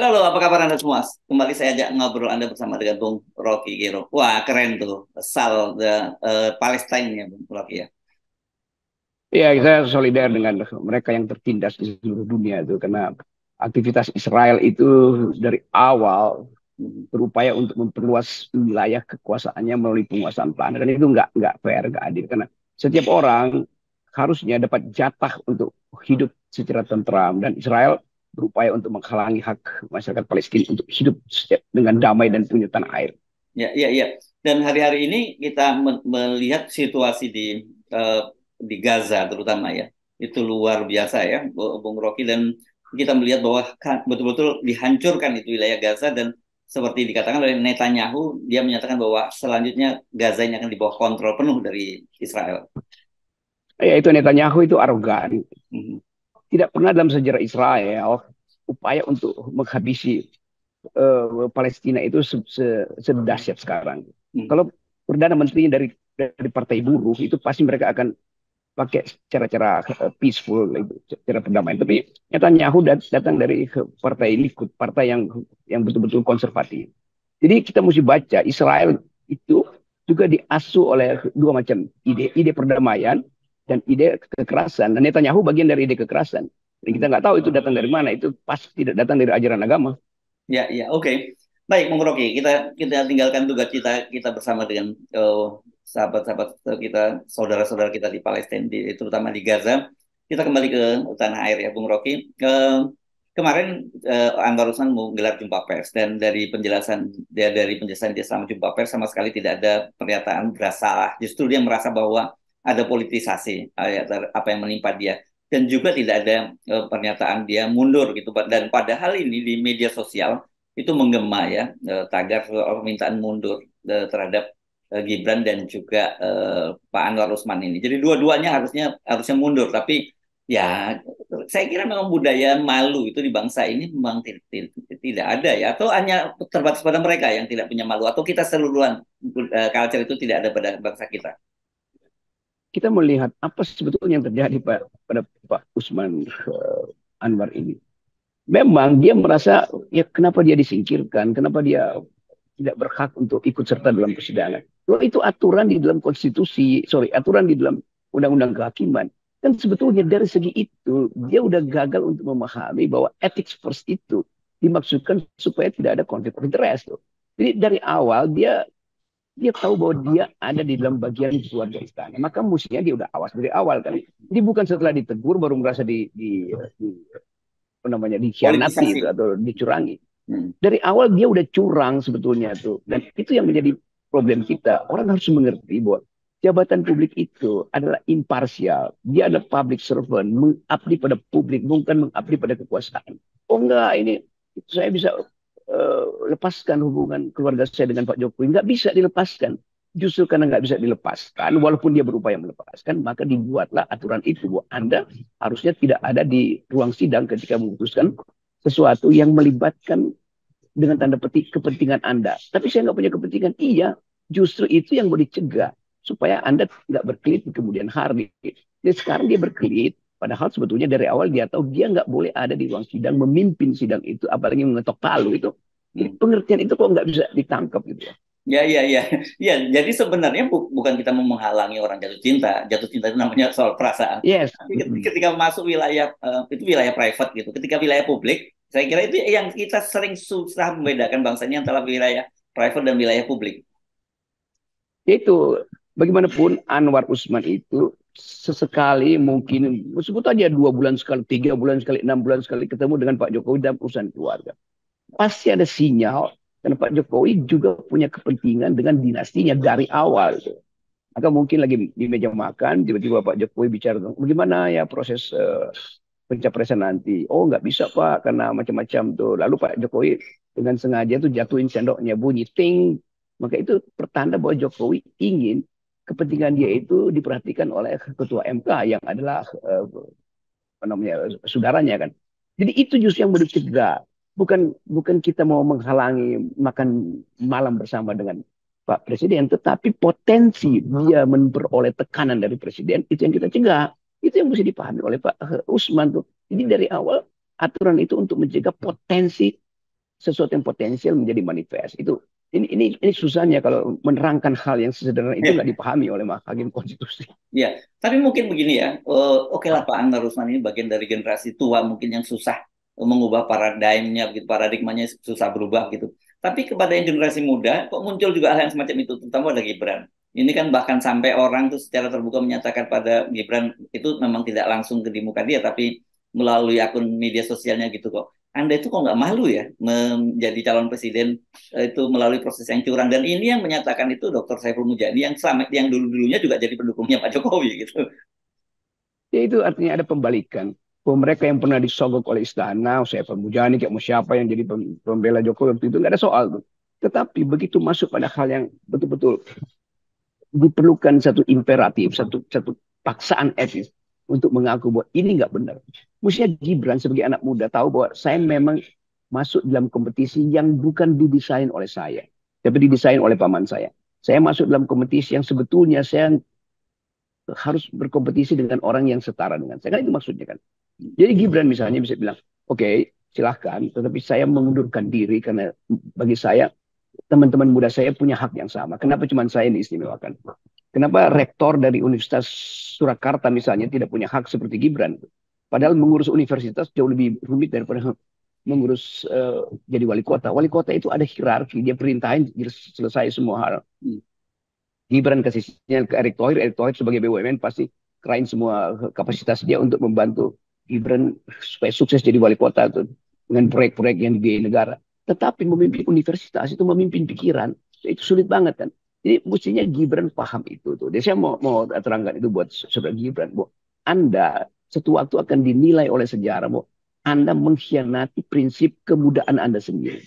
Halo, halo, apa kabar Anda semua? Kembali saya ajak ngobrol Anda bersama dengan Bung Rocky Gero. Wah, keren tuh. Palestine ya, Bung Rocky ya. Ya, saya solidar dengan mereka yang tertindas di seluruh dunia itu karena aktivitas Israel itu dari awal Hmm. berupaya untuk memperluas wilayah kekuasaannya melalui penguasaan tanah dan itu nggak fair, nggak adil karena setiap orang harusnya dapat jatah untuk hidup secara tentram dan Israel berupaya untuk menghalangi hak masyarakat Palestina untuk hidup dengan damai dan punya tanah air. Ya, ya, ya. Dan hari-hari ini kita melihat situasi eh, di Gaza terutama ya. Itu luar biasa ya, Bung Rocky. Dan kita melihat bahwa betul-betul dihancurkan itu wilayah Gaza dan seperti dikatakan oleh Netanyahu, dia menyatakan bahwa selanjutnya Gaza ini akan di bawah kontrol penuh dari Israel. Ya, itu Netanyahu itu arogan. Mhm. Tidak pernah dalam sejarah Israel upaya untuk menghabisi Palestina itu sedahsyat sekarang. Mhm. Kalau perdana menteri dari partai buruh itu pasti mereka akan pakai cara-cara peaceful itu, cara perdamaian. Tapi Netanyahu datang dari partai Likud, partai yang betul-betul konservatif. Jadi kita mesti baca Israel itu juga diasuh oleh dua macam ide perdamaian dan ide kekerasan. Dan Netanyahu bagian dari ide kekerasan. Dan kita nggak tahu itu datang dari mana. Itu pasti tidak datang dari ajaran agama. Ya, ya, oke. Baik, Bung Rocky, kita kita tinggalkan tugas kita kita bersama dengan sahabat-sahabat kita, saudara-saudara kita di Palestina, terutama di Gaza. Kita kembali ke tanah air ya, Bung Rocky. Kemarin Anwar Usman menggelar jumpa pers dan dari penjelasan dia selama jumpa pers sama sekali tidak ada pernyataan bersalah. Justru dia merasa bahwa ada politisasi apa yang menimpa dia dan juga tidak ada pernyataan dia mundur gitu, dan padahal ini di media sosial itu menggema ya, tagar permintaan mundur terhadap Gibran dan juga Pak Anwar Usman ini. Jadi dua-duanya harusnya harusnya mundur, tapi ya saya kira memang budaya malu itu di bangsa ini memang tidak ada ya, atau hanya terbatas pada mereka yang tidak punya malu, atau kita seluruhan culture itu tidak ada pada bangsa kita. Kita melihat apa sebetulnya yang terjadi pada Pak Usman Anwar ini. Memang dia merasa ya kenapa dia disingkirkan, kenapa dia tidak berhak untuk ikut serta dalam persidangan. Loh, itu aturan di dalam konstitusi, sorry, aturan di dalam undang-undang kehakiman. Dan sebetulnya dari segi itu, dia udah gagal untuk memahami bahwa ethics first itu dimaksudkan supaya tidak ada konflik of interest. Tuh. Jadi dari awal dia tahu bahwa dia ada di dalam bagian keluarga istana. Maka mestinya dia udah awas dari awal kan. Jadi bukan setelah ditegur baru merasa di apa namanya dikhianati Politisasi. itu atau dicurangi. Hmm. Dari awal dia udah curang sebetulnya tuh. Dan itu yang menjadi problem kita. Orang harus mengerti bahwa jabatan publik itu adalah imparsial. Dia adalah public servant, mengabdi pada publik, bukan mengabdi pada kekuasaan. Oh enggak, ini saya bisa lepaskan hubungan keluarga saya dengan Pak Jokowi. Nggak bisa dilepaskan. Justru karena nggak bisa dilepaskan, walaupun dia berupaya melepaskan, maka dibuatlah aturan itu bahwa Anda harusnya tidak ada di ruang sidang ketika memutuskan sesuatu yang melibatkan dengan tanda petik kepentingan Anda. Tapi saya nggak punya kepentingan. Iya, justru itu yang mau dicegah supaya Anda nggak berkelit di kemudian hari. Jadi sekarang dia berkelit, padahal sebetulnya dari awal dia tahu dia nggak boleh ada di ruang sidang, memimpin sidang itu, apalagi mengetok palu itu. Jadi Hmm. pengertian itu kok nggak bisa ditangkap gitu ya. Ya, ya, ya, ya. Jadi sebenarnya bukan kita mau menghalangi orang jatuh cinta. Jatuh cinta itu namanya soal perasaan. Yes. Tapi ketika masuk wilayah itu wilayah private gitu. Ketika wilayah publik, saya kira itu yang kita sering susah membedakan bangsanya antara wilayah private dan wilayah publik. Itu bagaimanapun Anwar Usman itu sesekali mungkin sebut aja 2 bulan sekali, 3 bulan sekali, 6 bulan sekali ketemu dengan Pak Jokowi dalam urusan keluarga. Pasti ada sinyal dan Pak Jokowi juga punya kepentingan dengan dinastinya dari awal. Maka mungkin lagi di meja makan, tiba-tiba Pak Jokowi bicara bagaimana ya proses pencapresan nanti. Oh nggak bisa Pak, karena macam-macam tuh. Lalu Pak Jokowi dengan sengaja tuh jatuhin sendoknya bunyi ting. Maka itu pertanda bahwa Jokowi ingin kepentingan dia itu diperhatikan oleh Ketua MK yang adalah apa namanya saudaranya kan. Jadi itu justru yang mau dicegah. Bukan kita mau menghalangi makan malam bersama dengan Pak Presiden, tetapi potensi dia memperoleh tekanan dari Presiden itu yang kita cegah. Itu yang mesti dipahami oleh Pak Usman tuh. Jadi dari awal aturan itu untuk mencegah potensi sesuatu yang potensial menjadi manifest. Ini susahnya kalau menerangkan hal yang sesederhana itu nggak dipahami oleh hakim konstitusi. Ya, tapi mungkin begini ya, oke lah Pak Anwar Usman ini bagian dari generasi tua mungkin yang susah mengubah paradigmnya, gitu, paradigmanya susah berubah gitu. Tapi kepada yang generasi muda, kok muncul juga hal yang semacam itu, terutama ada Gibran. Ini kan bahkan sampai orang tuh secara terbuka menyatakan pada Gibran itu memang tidak langsung ke di muka dia, tapi melalui akun media sosialnya gitu kok. Anda itu kok nggak malu ya menjadi calon presiden itu melalui proses yang curang, dan ini yang menyatakan itu Dr. Saiful Mujani yang dulu-dulunya juga jadi pendukungnya Pak Jokowi gitu. Ya itu artinya ada pembalikan. Bahwa mereka yang pernah disogok oleh istana, saya Mujani, kayak mau siapa yang jadi pembela Jokowi waktu itu nggak ada soal tuh. Tetapi begitu masuk pada hal yang betul-betul diperlukan satu imperatif, satu paksaan etis untuk mengaku bahwa ini nggak benar. Mestinya Gibran sebagai anak muda tahu bahwa saya memang masuk dalam kompetisi yang bukan didesain oleh saya, tapi didesain oleh paman saya. Saya masuk dalam kompetisi yang sebetulnya saya harus berkompetisi dengan orang yang setara dengan saya. Kan itu maksudnya kan. Jadi Gibran misalnya bisa bilang, oke, okay, silahkan, tetapi saya mengundurkan diri karena bagi saya teman-teman muda saya punya hak yang sama. Kenapa cuma saya yang diistimewakan? Kenapa rektor dari Universitas Surakarta misalnya tidak punya hak seperti Gibran? Padahal mengurus universitas jauh lebih rumit daripada mengurus jadi wali kota. Wali kota itu ada hierarki, dia perintahin selesai semua hal. Gibran kasih sinyal ke Erick Thohir sebagai BUMN pasti kerain semua kapasitas dia untuk membantu Gibran supaya sukses jadi wali kota tuh dengan proyek-proyek yang dibiayai negara. Tetapi memimpin universitas itu memimpin pikiran itu sulit banget kan. Jadi mestinya Gibran paham itu tuh. Jadi saya mau terangkan itu buat saudara Gibran, bu. Anda suatu waktu akan dinilai oleh sejarah, bu. Anda mengkhianati prinsip kemudaan Anda sendiri.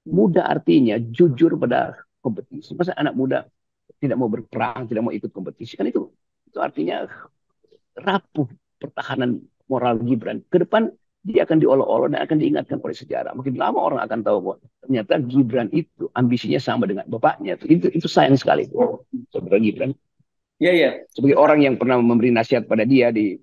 Muda artinya jujur pada kompetisi. Masa anak muda tidak mau berperang, tidak mau ikut kompetisi kan itu artinya rapuh pertahanan moral Gibran. Ke depan dia akan diolok-olok dan akan diingatkan oleh sejarah. Makin lama orang akan tahu bahwa ternyata Gibran itu ambisinya sama dengan bapaknya. Itu sayang sekali, saudara Gibran. Ya, ya. Sebagai orang yang pernah memberi nasihat pada dia di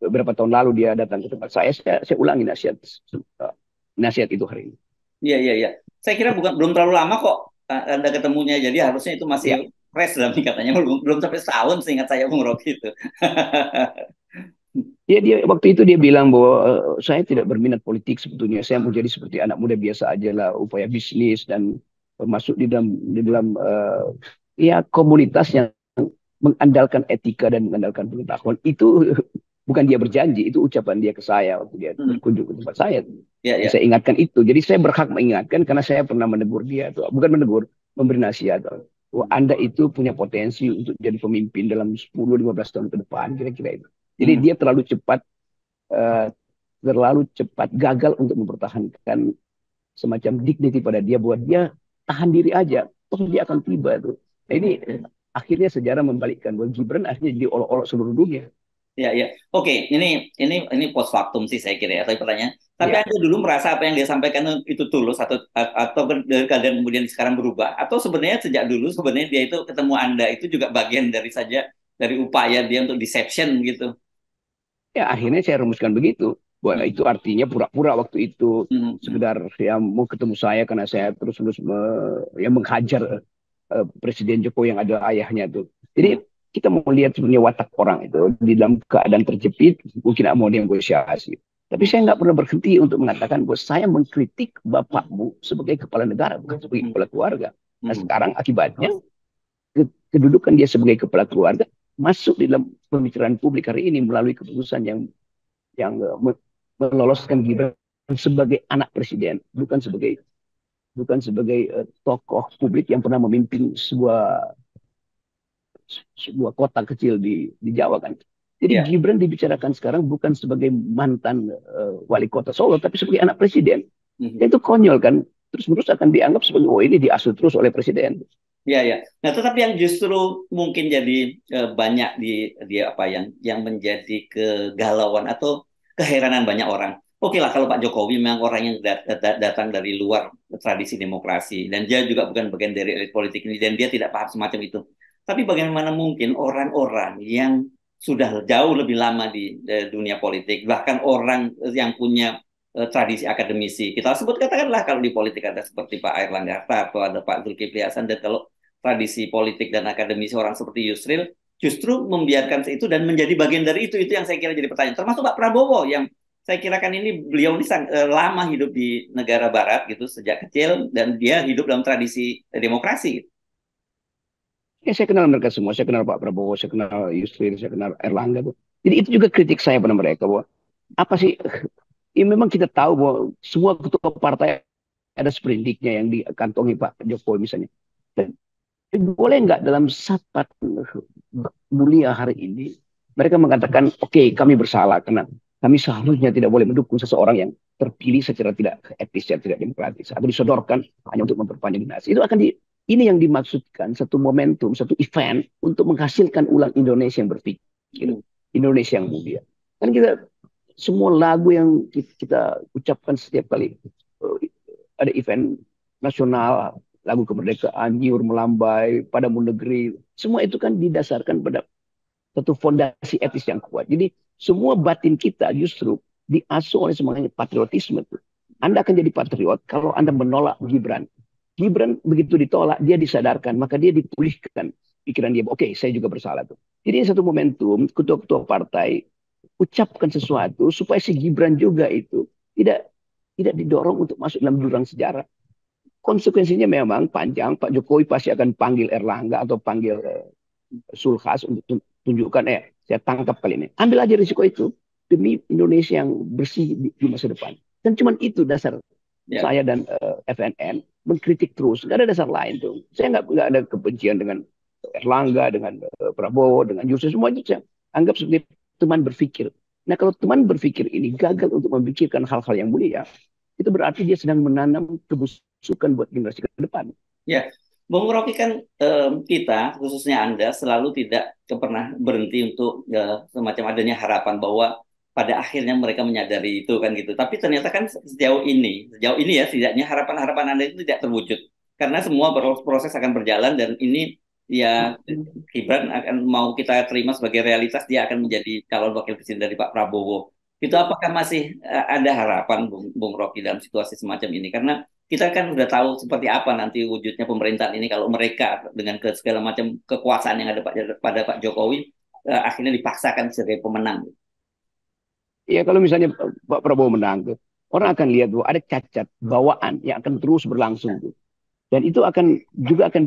beberapa tahun lalu dia datang ke tempat saya ulangi nasihat itu hari ini. Iya, iya, iya. Saya kira belum terlalu lama kok Anda ketemunya. Jadi harusnya itu masih Ya, fresh dalam tingkatannya. Belum sampai setahun seingat saya Bung Rocky itu. dia waktu itu dia bilang bahwa saya tidak berminat politik sebetulnya. Saya mau jadi seperti anak muda biasa aja lah, upaya bisnis dan masuk di dalam ya komunitas yang mengandalkan etika dan mengandalkan pengetahuan. Itu bukan dia berjanji, itu ucapan dia ke saya waktu dia berkunjung ke tempat saya. Ya, ya. Saya ingatkan itu. Jadi saya berhak mengingatkan karena saya pernah menegur dia, bukan menegur, memberi nasihat. Bahwa Anda itu punya potensi untuk jadi pemimpin dalam 10-15 tahun ke depan, kira-kira itu. Jadi dia uh, terlalu cepat gagal untuk mempertahankan semacam dignity pada dia, buat dia tahan diri aja, toh dia akan tiba tuh. Nah, ini akhirnya sejarah membalikkan bahwa Gibran akhirnya jadi olok-olok seluruh dunia. Ya, ya. Oke, ini post factum sih saya kira ya. Tapi pertanyaan, tapi Ya, Anda dulu merasa apa yang dia sampaikan itu tulus atau dari keadaan kemudian sekarang berubah, atau sebenarnya sejak dulu sebenarnya dia itu ketemu Anda itu juga bagian dari upaya dia untuk deception gitu. ya akhirnya saya rumuskan begitu. Bahwa itu artinya pura-pura waktu itu Hmm. sekedar ya mau ketemu saya karena saya terus-terus ya menghajar Presiden Jokowi yang ada ayahnya tuh. Hmm. Jadi kita mau lihat sebenarnya watak orang itu di dalam keadaan terjepit, mungkin tidak mau negosiasi. Tapi saya nggak pernah berhenti untuk mengatakan bahwa saya mengkritik bapakmu sebagai kepala negara, bukan sebagai kepala keluarga. Nah sekarang akibatnya kedudukan dia sebagai kepala keluarga masuk di dalam pembicaraan publik hari ini melalui keputusan yang meloloskan Gibran sebagai anak presiden, bukan sebagai tokoh publik yang pernah memimpin sebuah kota kecil di Jawa kan. Jadi Ya. Gibran dibicarakan sekarang bukan sebagai mantan wali kota Solo, tapi sebagai anak presiden. Hmm. Itu konyol kan. Terus akan dianggap sebagai oh ini diasuh terus oleh presiden. Ya, ya. Nah, tetapi yang justru mungkin jadi banyak di apa yang menjadi kegalauan atau keheranan banyak orang. Oke lah kalau Pak Jokowi memang orang yang datang dari luar tradisi demokrasi dan dia juga bukan bagian dari elit politik ini dan dia tidak paham semacam itu. Tapi bagaimana mungkin orang-orang yang sudah jauh lebih lama di dunia politik, bahkan orang yang punya tradisi akademisi. Kita sebut katakanlah kalau di politik ada seperti Pak Airlangga Hartarto, ada Pak Zulkifli Hasan, dan kalau tradisi politik dan akademisi orang seperti Yusril justru membiarkan itu dan menjadi bagian dari itu yang saya kira jadi pertanyaan. Termasuk Pak Prabowo yang saya kira kan ini beliau ini lama hidup di negara Barat gitu sejak kecil dan dia hidup dalam tradisi demokrasi. Gitu. Ya, saya kenal mereka semua. Saya kenal Pak Prabowo, saya kenal Yusril, saya kenal Erlangga. Bu. Jadi itu juga kritik saya pada mereka. Bahwa apa sih? Ya, memang kita tahu bahwa semua ketua partai ada sprindiknya yang dikantongi Pak Jokowi misalnya. Dan boleh nggak dalam saat mulia hari ini mereka mengatakan, oke, kami bersalah karena kami seharusnya tidak boleh mendukung seseorang yang terpilih secara tidak etis, secara tidak demokratis, atau disodorkan hanya untuk memperpanjang dinasti. Itu akan ini yang dimaksudkan satu momentum, satu event untuk menghasilkan ulang Indonesia yang berpikir, Indonesia yang mulia. Kan kita semua lagu yang kita ucapkan setiap kali ada event nasional, lagu kemerdekaan, Nyiur Melambai, Padamu Negeri, semua itu kan didasarkan pada satu fondasi etis yang kuat. Jadi semua batin kita justru diasuh oleh semangat patriotisme itu. Anda akan jadi patriot kalau Anda menolak Gibran. Gibran begitu ditolak, dia disadarkan, maka dia dipulihkan pikiran dia. Oke, saya juga bersalah tuh. Jadi satu momentum ketua-ketua partai ucapkan sesuatu supaya si Gibran juga itu tidak didorong untuk masuk dalam jurang sejarah. Konsekuensinya memang panjang. Pak Jokowi pasti akan panggil Erlangga atau panggil Sulhas untuk tunjukkan, saya tangkap kali ini. Ambil aja risiko itu demi Indonesia yang bersih di masa depan. Dan cuma itu dasar saya dan FNN mengkritik terus. Nggak ada dasar lain tuh. Saya nggak ada kebencian dengan Erlangga, dengan Prabowo, dengan Yusuf, semua itu saya anggap sebagai teman berpikir. Nah, kalau teman berpikir ini gagal untuk memikirkan hal-hal yang mulia, itu berarti dia sedang menanam kebusukan buat generasi ke depan. Ya, Bung Rocky kan kita, khususnya Anda, selalu tidak pernah berhenti untuk semacam adanya harapan bahwa pada akhirnya mereka menyadari itu kan gitu. Tapi ternyata kan sejauh ini ya, setidaknya harapan-harapan Anda itu tidak terwujud. Karena semua proses akan berjalan dan ini ya Gibran akan mau kita terima sebagai realitas dia akan menjadi calon wakil presiden dari Pak Prabowo. Itu apakah masih ada harapan Bung Rocky dalam situasi semacam ini? Karena kita kan sudah tahu seperti apa nanti wujudnya pemerintahan ini kalau mereka dengan segala macam kekuasaan yang ada pada Pak Jokowi akhirnya dipaksakan sebagai pemenang. Ya kalau misalnya Pak Prabowo menang, orang akan lihat bahwa ada cacat bawaan yang akan terus berlangsung tuh. Dan itu akan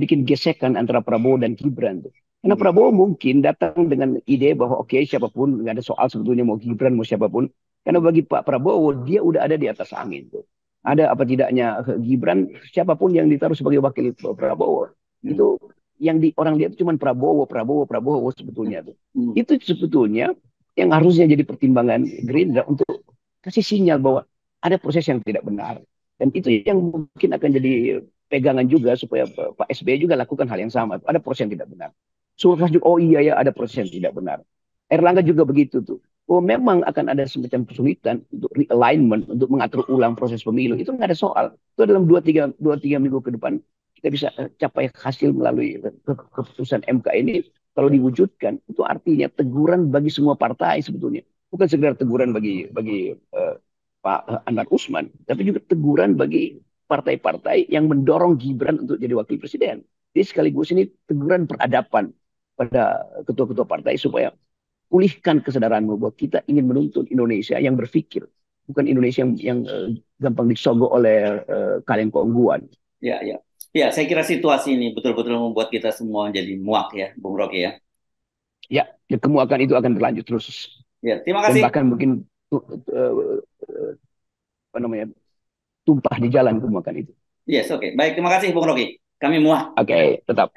bikin gesekan antara Prabowo dan Gibran tuh. Karena Prabowo mungkin datang dengan ide bahwa oke, siapapun nggak ada soal sebetulnya mau Gibran mau siapapun. Karena bagi Pak Prabowo dia udah ada di atas angin tuh. Ada apa tidaknya Gibran siapapun yang ditaruh sebagai wakil Prabowo itu yang orang lihat cuma Prabowo sebetulnya tuh. Itu sebetulnya yang harusnya jadi pertimbangan Gerindra untuk kasih sinyal bahwa ada proses yang tidak benar. Dan itu yang mungkin akan jadi pegangan juga supaya Pak SBY juga lakukan hal yang sama. Ada proses yang tidak benar. Sulkas juga, oh iya ya ada proses yang tidak benar. Erlangga juga begitu tuh. Oh memang akan ada semacam kesulitan untuk realignment, untuk mengatur ulang proses pemilu. Itu nggak ada soal. Itu dalam 2-3 minggu ke depan kita bisa capai hasil melalui keputusan MK ini. Kalau diwujudkan, itu artinya teguran bagi semua partai sebetulnya. Bukan sekedar teguran bagi Pak Anwar Usman, tapi juga teguran bagi partai-partai yang mendorong Gibran untuk jadi wakil presiden. Jadi sekaligus ini teguran peradaban pada ketua-ketua partai supaya pulihkan kesadaranmu bahwa kita ingin menuntut Indonesia yang berpikir, bukan Indonesia yang gampang disogok oleh kaleng keungguan. Ya, ya. Ya, saya kira situasi ini betul-betul membuat kita semua jadi muak ya, Bung Rocky ya. Ya, kemuakan itu akan berlanjut terus. Ya, terima Dan kasih. bahkan mungkin apa namanya tumpah di jalan kemuakan itu. Yes, oke. Baik, terima kasih Bung Rocky. Kami muak. Oke, tetap.